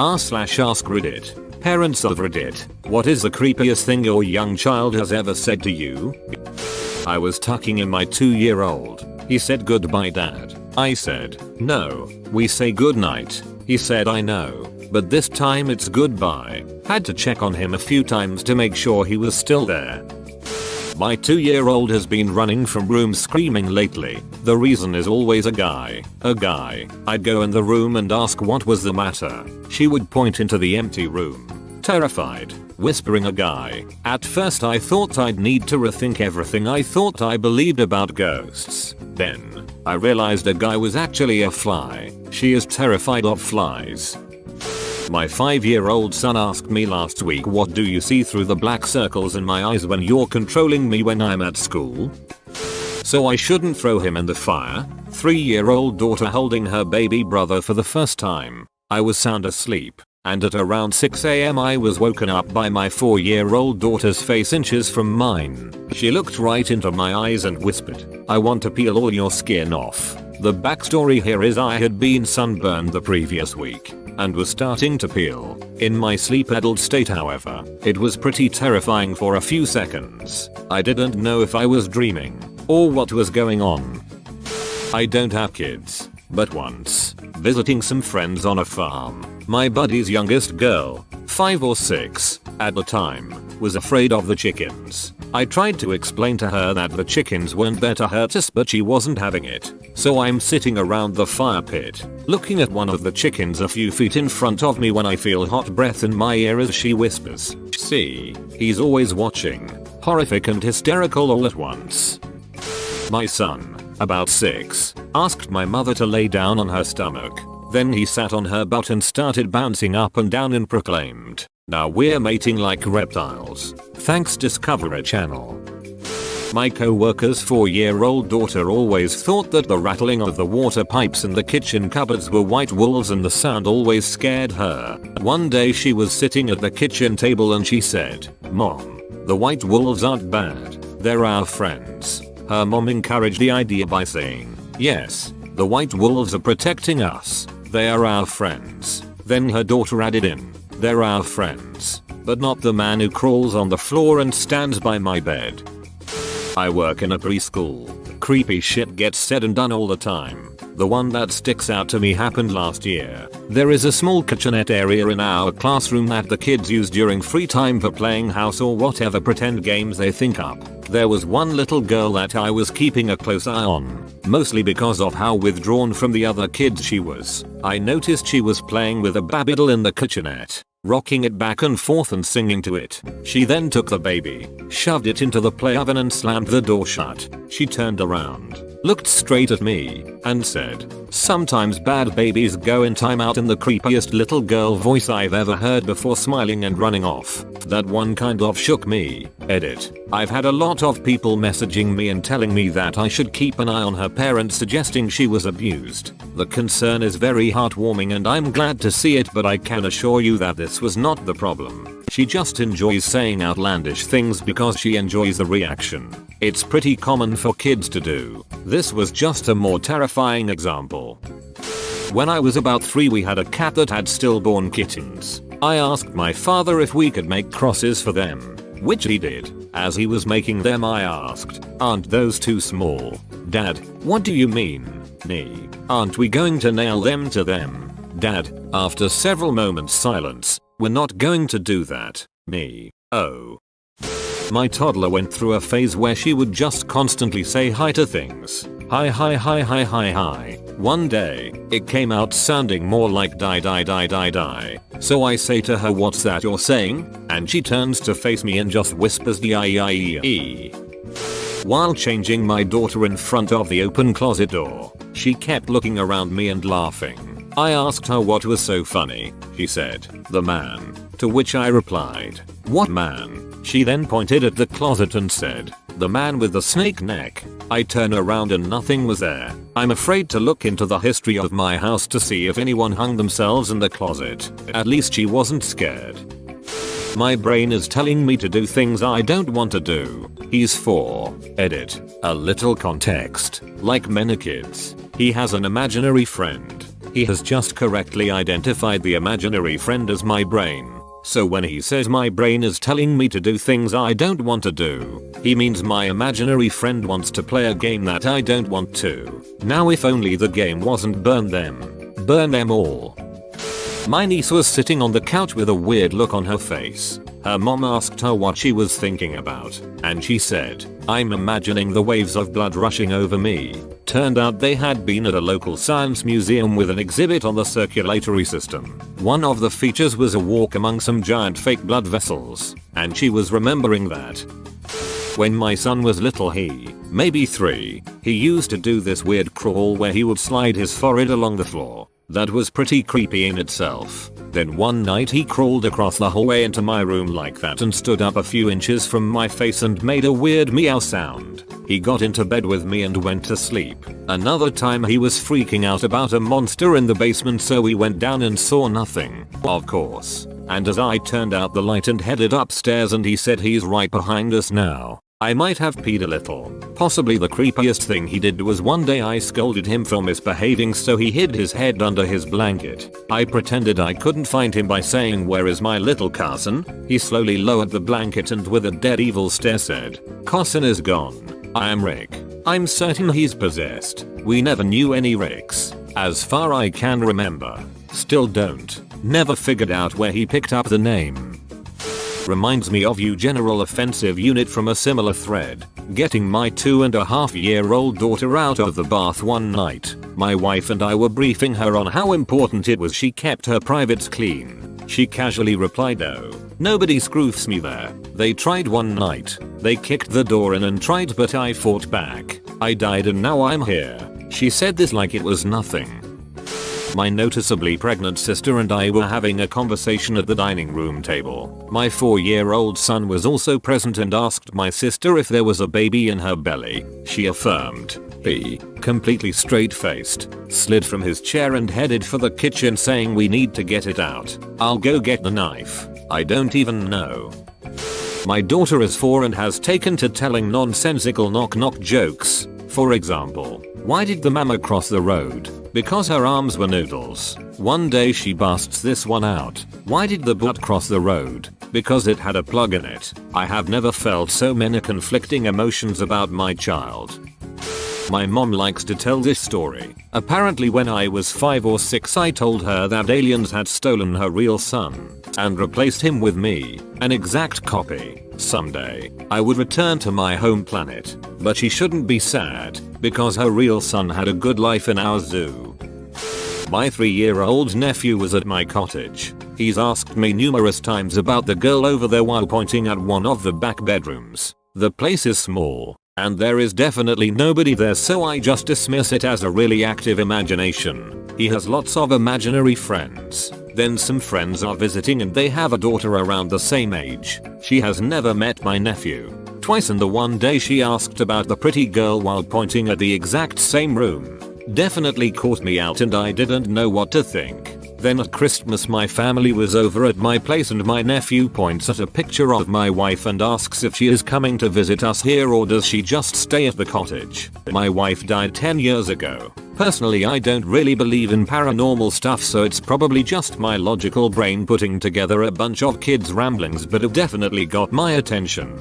r/AskReddit. Parents of Reddit, what is the creepiest thing your young child has ever said to you? I was tucking in my 2-year-old. He said, "Goodbye, Dad." I said, "No, we say goodnight." He said, "I know, but this time it's goodbye." Had to check on him a few times to make sure he was still there. My 2-year-old has been running from rooms screaming lately. The reason is always a guy. I'd go in the room and ask what was the matter. She would point into the empty room, terrified, whispering a guy. At first I thought I'd need to rethink everything I thought I believed about ghosts. Then I realized a guy was actually a fly. She is terrified of flies. My 5-year-old son asked me last week, "What do you see through the black circles in my eyes when you're controlling me when I'm at school?" So I shouldn't throw him in the fire. 3-year-old daughter holding her baby brother for the first time. I was sound asleep, and at around 6 AM I was woken up by my 4-year-old daughter's face inches from mine. She looked right into my eyes and whispered, "I want to peel all your skin off." The backstory here is I had been sunburned the previous week and was starting to peel. In my sleep-addled state, however, it was pretty terrifying for a few seconds. I didn't know if I was dreaming or what was going on. I don't have kids, but once, visiting some friends on a farm, my buddy's youngest girl, 5 or 6 at the time, was afraid of the chickens. I tried to explain to her that the chickens weren't there to hurt us, but she wasn't having it. So I'm sitting around the fire pit, looking at one of the chickens a few feet in front of me when I feel hot breath in my ear as she whispers, "See, he's always watching." Horrific and hysterical all at once. My son, about 6, asked my mother to lay down on her stomach. Then he sat on her butt and started bouncing up and down and proclaimed, "Now we're mating like reptiles. Thanks Discovery Channel." My co-worker's 4-year-old daughter always thought that the rattling of the water pipes in the kitchen cupboards were white wolves, and the sound always scared her. One day she was sitting at the kitchen table and she said, "Mom, the white wolves aren't bad. They're our friends." Her mom encouraged the idea by saying, "Yes, the white wolves are protecting us. They are our friends." Then her daughter added in, "They're our friends, but not the man who crawls on the floor and stands by my bed." I work in a preschool. Creepy shit gets said and done all the time. The one that sticks out to me happened last year. There is a small kitchenette area in our classroom that the kids use during free time for playing house or whatever pretend games they think up. There was one little girl that I was keeping a close eye on, mostly because of how withdrawn from the other kids she was. I noticed she was playing with a babiddle in the kitchenette, rocking it back and forth and singing to it. She then took the baby, shoved it into the play oven and slammed the door shut. She turned around, looked straight at me, and said, "Sometimes bad babies go in timeout," in the creepiest little girl voice I've ever heard before smiling and running off. That one kind of shook me. Edit. I've had a lot of people messaging me and telling me that I should keep an eye on her parents, suggesting she was abused. The concern is very heartwarming and I'm glad to see it, but I can assure you that this was not the problem. She just enjoys saying outlandish things because she enjoys the reaction. It's pretty common for kids to do. This was just a more terrifying example. When I was about 3, we had a cat that had stillborn kittens. I asked my father if we could make crosses for them, which he did. As he was making them, I asked, "Aren't those too small?" "Dad, what do you mean?" "Nee, aren't we going to nail them to them?" "Dad," after several moments silence, "we're not going to do that." "Me, oh." My toddler went through a phase where she would just constantly say hi to things. Hi hi hi hi hi hi. One day, it came out sounding more like die die die die die. So I say to her, "What's that you're saying?" And she turns to face me and just whispers D-I-E-I-E. While changing my daughter in front of the open closet door, she kept looking around me and laughing. I asked her what was so funny. She said, "The man." To which I replied, "What man?" She then pointed at the closet and said, "The man with the snake neck." I turn around and nothing was there. I'm afraid to look into the history of my house to see if anyone hung themselves in the closet. At least she wasn't scared. My brain is telling me to do things I don't want to do. He's 4. Edit. A little context. Like many kids, he has an imaginary friend. He has just correctly identified the imaginary friend as my brain. So when he says my brain is telling me to do things I don't want to do, he means my imaginary friend wants to play a game that I don't want to. Now if only the game wasn't burn them. Burn them all. My niece was sitting on the couch with a weird look on her face. Her mom asked her what she was thinking about, and she said, "I'm imagining the waves of blood rushing over me." Turned out they had been at a local science museum with an exhibit on the circulatory system. One of the features was a walk among some giant fake blood vessels, and she was remembering that. When my son was little, maybe 3, he used to do this weird crawl where he would slide his forehead along the floor. That was pretty creepy in itself. Then one night he crawled across the hallway into my room like that and stood up a few inches from my face and made a weird meow sound. He got into bed with me and went to sleep. Another time he was freaking out about a monster in the basement, so we went down and saw nothing, of course. And as I turned out the light and headed upstairs, and he said he's right behind us now. I might have peed a little. Possibly the creepiest thing he did was one day I scolded him for misbehaving, so he hid his head under his blanket. I pretended I couldn't find him by saying, "Where is my little cousin?" He slowly lowered the blanket and with a dead evil stare said, "Cousin is gone. I am Rick. I'm certain he's possessed." We never knew any Ricks, as far I can remember. Still don't. Never figured out where he picked up the name. Reminds me of you, General Offensive Unit, from a similar thread. Getting my 2.5-year-old daughter out of the bath one night. My wife and I were briefing her on how important it was she kept her privates clean. She casually replied, "Oh, nobody scroofs me there. They tried one night. They kicked the door in and tried, but I fought back. I died and now I'm here." She said this like it was nothing. My noticeably pregnant sister and I were having a conversation at the dining room table. My 4-year-old son was also present and asked my sister if there was a baby in her belly. She affirmed. He, completely straight-faced, slid from his chair and headed for the kitchen saying, "We need to get it out. I'll go get the knife." I don't even know. My daughter is 4 and has taken to telling nonsensical knock-knock jokes. For example, why did the mama cross the road? Because her arms were noodles. One day she busts this one out. Why did the butt cross the road? Because it had a plug in it. I have never felt so many conflicting emotions about my child. My mom likes to tell this story. Apparently when I was 5 or 6, I told her that aliens had stolen her real son and replaced him with me, an exact copy. Someday, I would return to my home planet, but she shouldn't be sad because her real son had a good life in our zoo. My 3-year-old nephew was at my cottage. He's asked me numerous times about the girl over there while pointing at one of the back bedrooms. The place is small, and there is definitely nobody there, so I just dismiss it as a really active imagination. He has lots of imaginary friends. Then some friends are visiting and they have a daughter around the same age. She has never met my nephew. Twice, and the one day she asked about the pretty girl while pointing at the exact same room. Definitely caught me out and I didn't know what to think. Then at Christmas my family was over at my place and my nephew points at a picture of my wife and asks if she is coming to visit us here or does she just stay at the cottage. My wife died 10 years ago. Personally, I don't really believe in paranormal stuff, so it's probably just my logical brain putting together a bunch of kids' ramblings, but it definitely got my attention.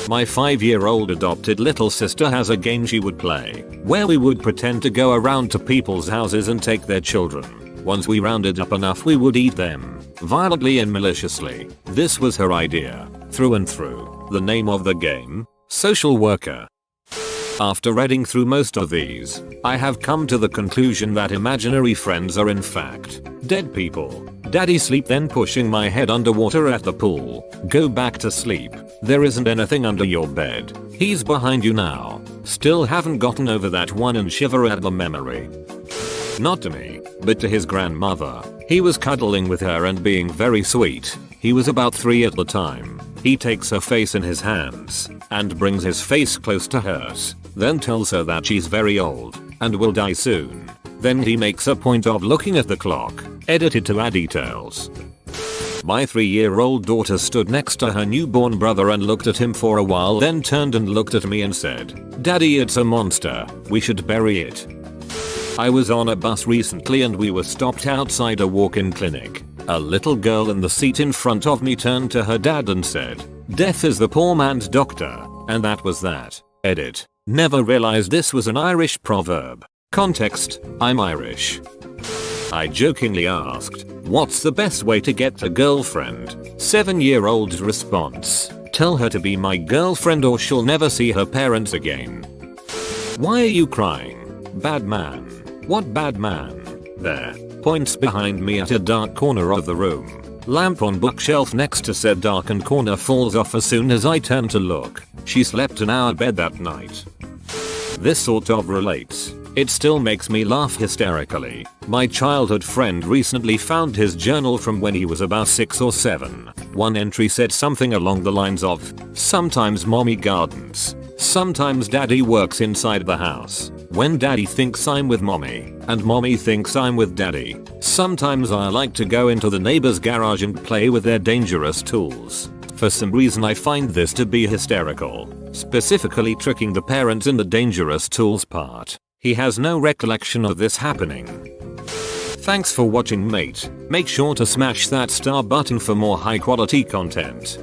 My 5-year-old adopted little sister has a game she would play, where we would pretend to go around to people's houses and take their children. Once we rounded up enough, we would eat them, violently and maliciously. This was her idea, through and through. The name of the game? Social Worker. After reading through most of these, I have come to the conclusion that imaginary friends are in fact dead people. Daddy sleep, then pushing my head underwater at the pool. Go back to sleep. There isn't anything under your bed. He's behind you now. Still haven't gotten over that one and shiver at the memory. Not to me, but to his grandmother. He was cuddling with her and being very sweet. He was about 3 at the time. He takes her face in his hands and brings his face close to hers, then tells her that she's very old and will die soon. Then he makes a point of looking at the clock, edited to add details. My 3-year-old daughter stood next to her newborn brother and looked at him for a while, then turned and looked at me and said, "Daddy, it's a monster. We should bury it." I was on a bus recently and we were stopped outside a walk-in clinic. A little girl in the seat in front of me turned to her dad and said, "Death is the poor man's doctor." And that was that. Edit. Never realized this was an Irish proverb. Context, I'm Irish. I jokingly asked, "What's the best way to get a girlfriend?" 7-year-old's response, "Tell her to be my girlfriend or she'll never see her parents again." Why are you crying? Bad man. What bad man? There. Points behind me at a dark corner of the room. Lamp on bookshelf next to said darkened corner falls off as soon as I turn to look. She slept in our bed that night. This sort of relates. It still makes me laugh hysterically. My childhood friend recently found his journal from when he was about 6 or 7. One entry said something along the lines of, "Sometimes mommy gardens. Sometimes daddy works inside the house. When daddy thinks I'm with mommy, and mommy thinks I'm with daddy. Sometimes I like to go into the neighbor's garage and play with their dangerous tools." For some reason I find this to be hysterical. Specifically tricking the parents in the dangerous tools part. He has no recollection of this happening. Thanks for watching, mate. Make sure to smash that star button for more high quality content.